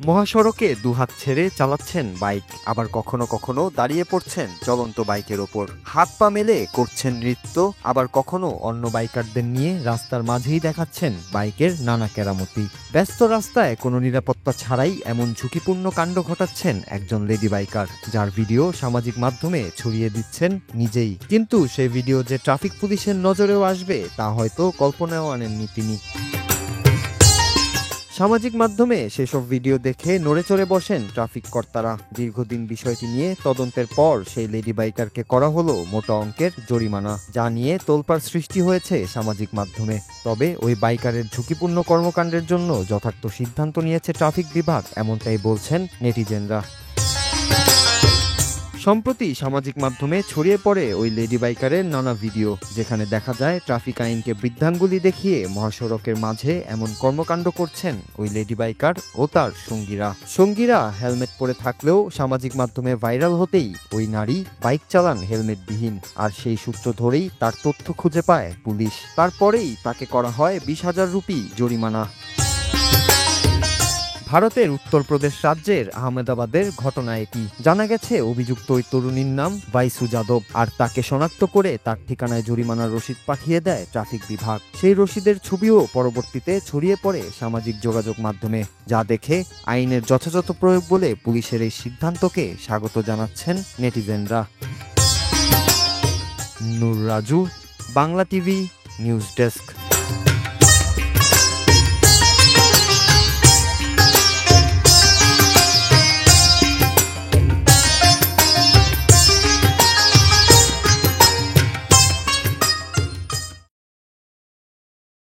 মহাসড়কে দুহাত ছেড়ে চালাচ্ছেন বাইক, আবার কখনো কখনো দাঁড়িয়ে পড়ছেন চলন্ত বাইকের ওপর, হাত পা মেলে করছেন নৃত্য, আবার কখনো অন্য বাইকারদের নিয়ে রাস্তার মাঝেই দেখাচ্ছেন বাইকের নানা কেরামতি। ব্যস্ত রাস্তায় কোনো নিরাপত্তা ছাড়াই এমন ঝুঁকিপূর্ণ কাণ্ড ঘটাচ্ছেন একজন লেডি বাইকার, যার ভিডিও সামাজিক মাধ্যমে ছড়িয়ে দিচ্ছেন নিজেই। কিন্তু সেই ভিডিও যে ট্রাফিক পুলিশের নজরেও আসবে তা হয়তো কল্পনাও আনেননি তিনি। সামাজিক মাধ্যমে সেসব ভিডিও দেখে নড়ে চড়ে বসেন ট্রাফিক কর্তারা। দীর্ঘদিন বিষয়টি নিয়ে তদন্তের পর সেই লেডি বাইকারকে করা হলো মোটা অঙ্কের জরিমানা, যা নিয়ে তোলপাড় সৃষ্টি হয়েছে সামাজিক মাধ্যমে। তবে ওই বাইকারের ঝুঁকিপূর্ণ কর্মকাণ্ডের জন্য যথার্থ সিদ্ধান্ত নিয়েছে ট্রাফিক বিভাগ, এমনটাই বলছেন নেটিজেনরা। সম্প্রতি সামাজিক মাধ্যমে ছড়িয়ে পড়ে ওই লেডি বাইকারের নানা ভিডিও, যেখানে দেখা যায় ট্রাফিক আইনকে বৃদ্ধাঙ্গুলি দেখিয়ে মহাসড়কের মাঝে এমন কর্মকাণ্ড করছেন ওই লেডি বাইকার ও তার সঙ্গীরা হেলমেট পরে থাকলেও সামাজিক মাধ্যমে ভাইরাল হতেই ওই নারী বাইক চালান হেলমেটবিহীন, আর সেই সূত্র ধরেই তার তথ্য খুঁজে পায় পুলিশ। তারপরেই তাকে করা হয় 20,000 রুপি জরিমানা। ভারতের উত্তরপ্রদেশ রাজ্যের আহমেদাবাদের ঘটনা এটি। জানা গেছে অভিযুক্ত ওই তরুণীর নাম বাইসু যাদব, আর তাকে শনাক্ত করে তার ঠিকানায় জরিমানার রসিদ পাঠিয়ে দেয় ট্রাফিক বিভাগ। সেই রসিদের ছবিও পরবর্তীতে ছড়িয়ে পড়ে সামাজিক যোগাযোগ মাধ্যমে, যা দেখে আইনের যথাযথ প্রয়োগ বলে পুলিশের এই সিদ্ধান্তকে স্বাগত জানাচ্ছেন নেটিজেনরা। Nur Raju, Bangla TV news desk.